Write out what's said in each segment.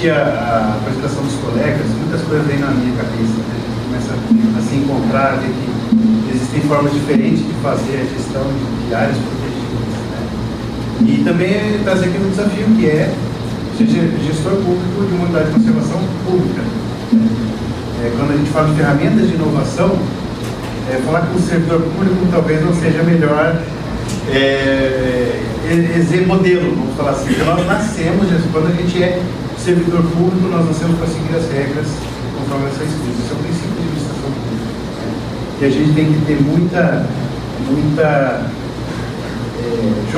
assistir a apresentação dos colegas, muitas coisas vêm na minha cabeça, né? A gente começa a se encontrar, ver que existem formas diferentes de fazer a gestão de áreas protegidas, né? E também trazer aqui um desafio que é ser gestor público de uma unidade de conservação pública. Quando a gente fala de ferramentas de inovação, falar com o servidor público talvez não seja melhor modelo, vamos falar assim. Porque nós nascemos, quando a gente é servidor público, nós nascemos para seguir as regras conforme essa escrita. Esse é o princípio de administração pública. E a gente tem que ter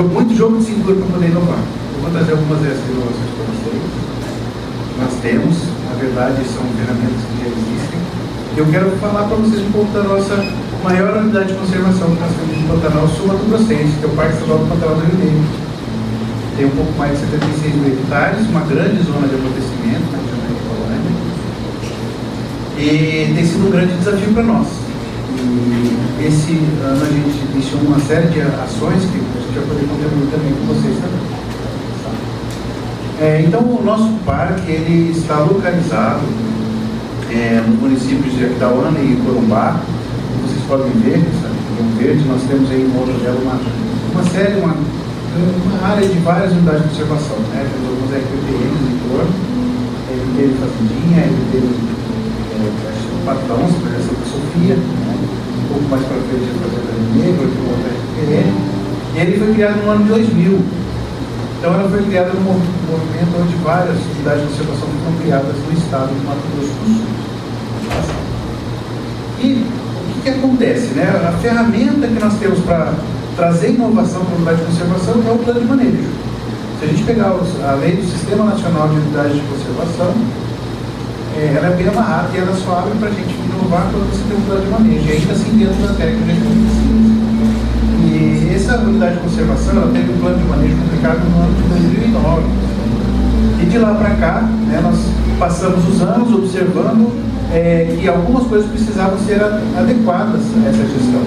muito jogo de cintura para poder inovar. Eu vou trazer algumas dessas inovações para vocês. Nós temos, na verdade, são ferramentas que já existem. Eu quero falar para vocês um pouco da nossa maior unidade de conservação que nós temos no Pantanal Sul Mato Grossense, que é o Parque Estadual do Pantanal do Rio Negro. Tem um pouco mais de 76 mil hectares, uma grande zona de amortecimento, na região da Colônia. E tem sido um grande desafio para nós. E esse ano a gente iniciou uma série de ações que a gente vai poder contribuir também com vocês também. Então, o nosso parque ele está localizado nos municípios de Aquidauana e Corumbá. Como vocês podem ver, em verde, nós temos aí em volta dela uma área de várias unidades de conservação, né? Temos alguns RPPMs em torno, RPPM Fazendinha, RPPM Patão, Santa Sofia, né? Um pouco mais para frente a Fazenda Negro, aqui o outro RPPM. E ele foi criado no ano de 2000. Então ela foi criada num movimento onde várias unidades de conservação foram criadas no estado do Mato Grosso do Sul. E o que acontece, né? A ferramenta que nós temos para trazer inovação para a unidade de conservação é o plano de manejo. Se a gente pegar a lei do Sistema Nacional de Unidades de Conservação, ela é bem amarrada e ela só abre para a gente inovar quando você tem um plano de manejo, e ainda assim dentro das regras de precisa. E essa unidade de conservação, ela teve um plano de manejo publicado no ano de 2009. E de lá para cá, né, nós passamos os anos observando que algumas coisas precisavam ser adequadas a essa gestão.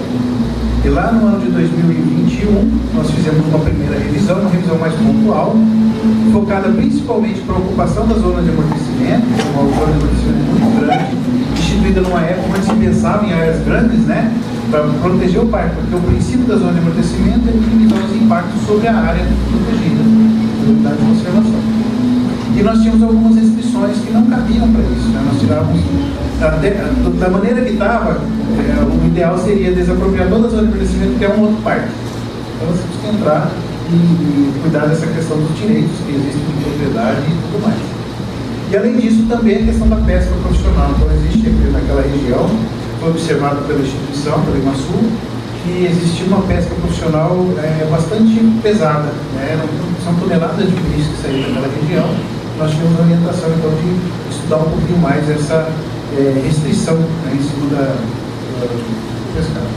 E lá no ano de 2021, nós fizemos uma primeira revisão, uma revisão mais pontual, focada principalmente para a ocupação da zona de amortecimento, uma zona de amortecimento muito grande, instituída numa época onde se pensava em áreas grandes, né, para proteger o parque, porque o princípio da zona de amortecimento é minimizar os impactos sobre a área protegida, a unidade de conservação. E nós tínhamos algumas restrições que não cabiam para isso, né? Nós tirávamos, da maneira que estava, o ideal seria desapropriar toda a zona de amortecimento, que é um outro parque. Então nós temos que entrar e cuidar dessa questão dos direitos que existem de propriedade e tudo mais. E além disso, também a questão da pesca profissional. Então existe aqui naquela região, foi observado pela instituição, pela IMASU, que existia uma pesca profissional bastante pesada, né? São toneladas de peixe que saíram daquela região. Nós tivemos a orientação, então, de estudar um pouquinho mais essa restrição, né, em cima do pescado.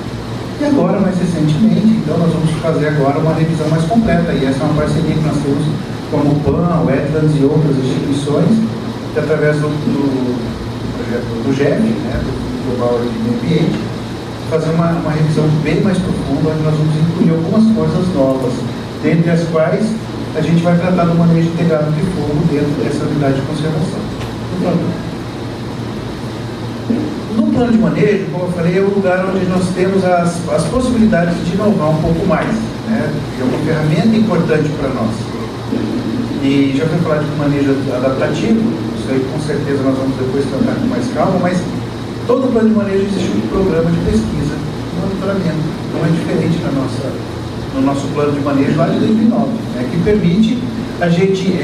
E agora, mais recentemente, então, nós vamos fazer agora uma revisão mais completa, e essa é uma parceria que nós temos com a MUPAN, o Wetlands e outras instituições, que através do projeto do GEF, né, do Global de Meio Ambiente, fazer uma revisão bem mais profunda, onde nós vamos incluir algumas coisas novas, dentre as quais a gente vai tratar do manejo integrado de fogo dentro dessa unidade de conservação. No plano de manejo, como eu falei, é o lugar onde nós temos as possibilidades de inovar um pouco mais, né? É uma ferramenta importante para nós. E já foi falar de manejo adaptativo, isso aí com certeza nós vamos depois tratar com mais calma, mas todo plano de manejo existe um programa de pesquisa e monitoramento. Não é diferente no nosso plano de manejo lá de 2009, né, que permite a gente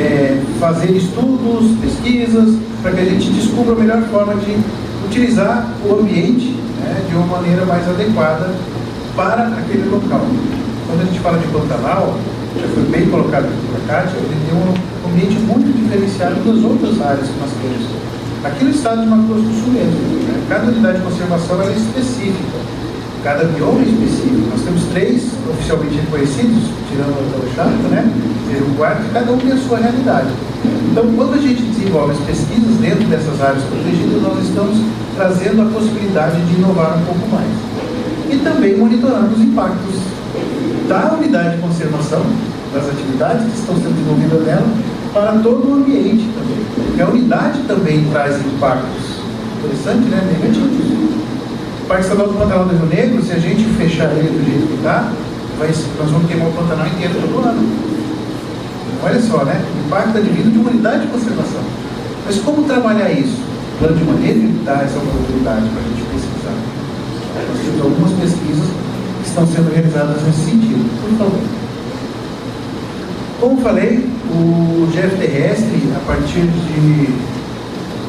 fazer estudos, pesquisas, para que a gente descubra a melhor forma de utilizar o ambiente, né, de uma maneira mais adequada para aquele local. Quando a gente fala de Pantanal, já foi bem colocado aqui pela Kátia, ele tem um ambiente muito diferenciado das outras áreas que nós temos. Aqui no estado de Mato Grosso do Sul mesmo, né, cada unidade de conservação é específica. Cada bioma é específico. Nós temos 3 oficialmente reconhecidos, tirando o Chaco, né? O quarto, e cada um tem a sua realidade. Então, quando a gente desenvolve as pesquisas dentro dessas áreas protegidas, nós estamos trazendo a possibilidade de inovar um pouco mais. E também monitorando os impactos da unidade de conservação, das atividades que estão sendo desenvolvidas nela, para todo o ambiente também. E a unidade também traz impactos, interessante, né? Negativos. O Parque Estadual do Pantanal do Rio Negro, se a gente fechar ele do jeito que está, nós vamos queimar o Pantanal inteiro todo ano. Olha só, né? O impacto advindo de uma unidade de conservação. Mas como trabalhar isso? O plano de manejo dá essa oportunidade para a gente pesquisar. Nós temos algumas pesquisas que estão sendo realizadas nesse sentido. Por favor. Como falei, o GFTRestre, a partir de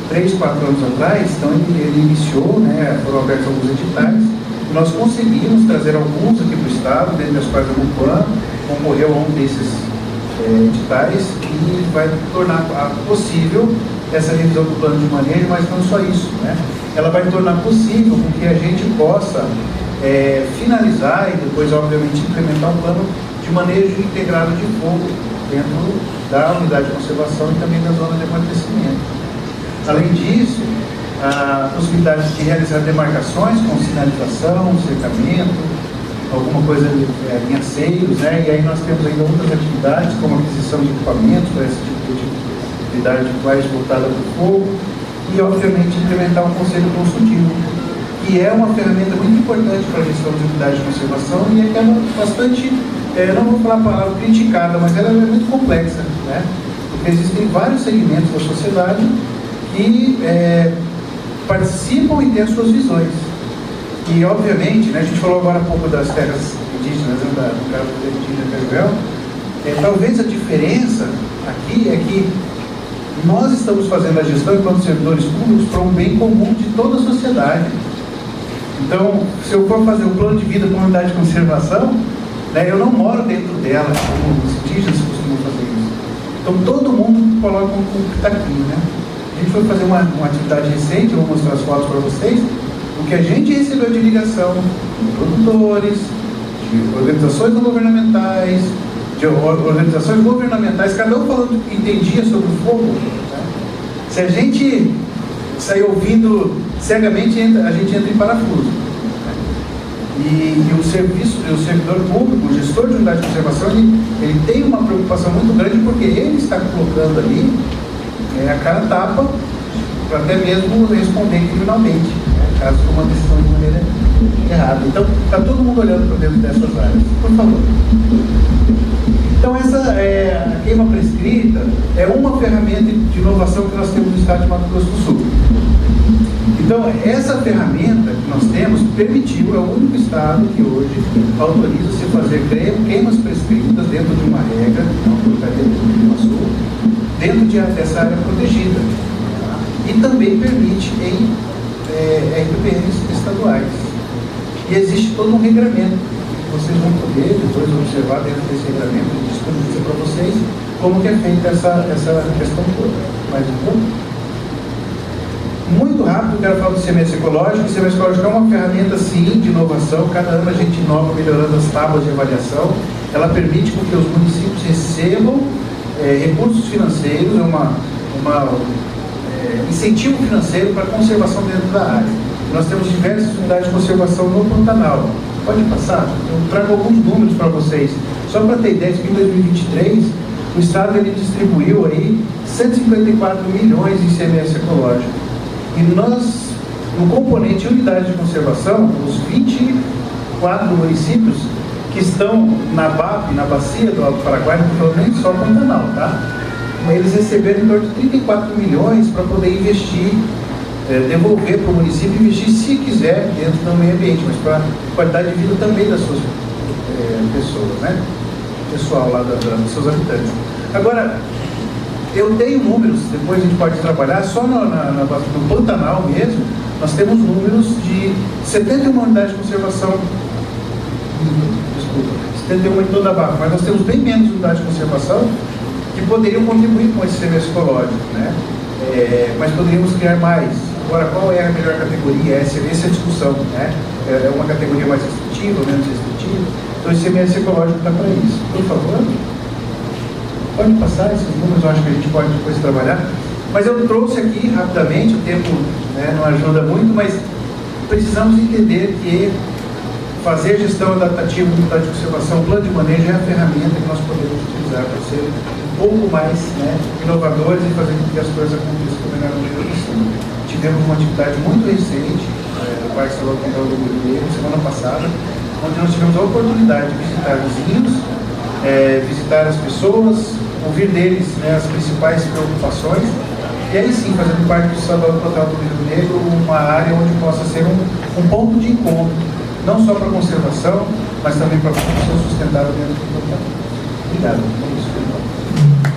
3, 4 anos atrás, então ele iniciou, né, foram abertos alguns editais, e nós conseguimos trazer alguns aqui para o Estado, dentre as quais a MUPAN concorreu a um desses editais, que vai tornar possível essa revisão do plano de manejo, mas não só isso, né? Ela vai tornar possível com que a gente possa finalizar e depois, obviamente, implementar um plano de manejo integrado de fogo dentro da unidade de conservação e também da zona de amortecimento. Além disso, a possibilidade de realizar demarcações com sinalização, cercamento, alguma coisa em aceiros, né? E aí nós temos ainda outras atividades, como aquisição de equipamentos para esse tipo de atividade mais voltada para o fogo e, obviamente, implementar um conselho consultivo, que é uma ferramenta muito importante para a gestão de unidade de conservação e é que é bastante, não vou falar a palavra criticada, mas ela é muito complexa, né? Porque existem vários segmentos da sociedade que participam e têm as suas visões. E, obviamente, né, a gente falou agora há pouco das terras indígenas, né, do caso da indígena Carvel, talvez a diferença aqui é que nós estamos fazendo a gestão enquanto servidores públicos para um bem comum de toda a sociedade. Então, se eu for fazer um plano de vida com unidade de conservação, né, eu não moro dentro dela, como os indígenas costumam fazer isso. Então, todo mundo coloca um pitaquinho, né? A gente foi fazer uma atividade recente, eu vou mostrar as fotos para vocês, o que a gente recebeu de ligação de produtores, de organizações não governamentais, de organizações governamentais, cada um falando o que entendia sobre o fogo. Né? Se a gente sair ouvindo cegamente, a gente entra em parafuso. Né? E o servidor público, o gestor de unidade de conservação, ele tem uma preocupação muito grande porque ele está colocando ali a cara tapa para até mesmo responder criminalmente, né? Caso for uma decisão de maneira errada. Então, está todo mundo olhando para dentro dessas áreas. Por favor. Então, a queima prescrita é uma ferramenta de inovação que nós temos no estado de Mato Grosso do Sul. Então, essa ferramenta que nós temos permitiu, é o único estado que hoje autoriza-se fazer queimas prescritas dentro de uma regra, uma portaria do Clima Sul, dentro dessa área protegida. Tá? E também permite em RPPNs estaduais. E existe todo um regramento. Vocês vão poder depois observar dentro desse regramento, disponibiliza para vocês como que é feita essa questão toda. Mais um pouco? Muito rápido, eu quero falar do ICMS ecológico. O ICMS ecológico é uma ferramenta, sim, de inovação. Cada ano a gente inova melhorando as tábuas de avaliação. Ela permite que os municípios recebam recursos financeiros, incentivo financeiro para a conservação dentro da área. Nós temos diversas unidades de conservação no Pantanal. Pode passar? Eu trago alguns números para vocês. Só para ter ideia, em 2023, o Estado ele distribuiu aí 154 milhões em ICMS ecológico. E nós, no componente unidade de conservação, os 24 municípios que estão na BAP, na bacia do Alto Paraguai, não estou nem só Pantanal, tá? Eles receberam em torno de 34 milhões para poder investir, devolver para o município e investir, se quiser, dentro do meio ambiente, mas para a qualidade de vida também das suas pessoas, né? Pessoal lá dos seus habitantes. Agora, eu tenho números, depois a gente pode trabalhar, só no Pantanal mesmo, nós temos números de 71 unidades de conservação, desculpa, 71 em toda a BAP, mas nós temos bem menos unidades de conservação que poderiam contribuir com esse serviço ecológico, né? Mas poderíamos criar mais. Agora, qual é a melhor categoria? Essa é a discussão, né? É uma categoria mais restritiva, menos restritiva. Então, esse ICMS ecológico está para isso. Por favor, pode passar esses números, eu acho que a gente pode depois trabalhar. Mas eu trouxe aqui rapidamente, o tempo não ajuda muito, mas precisamos entender que fazer a gestão adaptativa, unidade de conservação, plano de manejo é a ferramenta que nós podemos utilizar para ser pouco mais, né, inovadores e fazer com que as coisas aconteçam da melhor maneira possível. Tivemos uma atividade muito recente, do Parque Estadual do Quintal do Rio Negro, semana passada, onde nós tivemos a oportunidade de visitar vizinhos, visitar as pessoas, ouvir deles, né, as principais preocupações, e aí sim, fazendo parte do Estadual do Quintal do Rio Negro, uma área onde possa ser um ponto de encontro, não só para a conservação, mas também para a produção sustentável dentro do Quintal. Obrigado. Vamos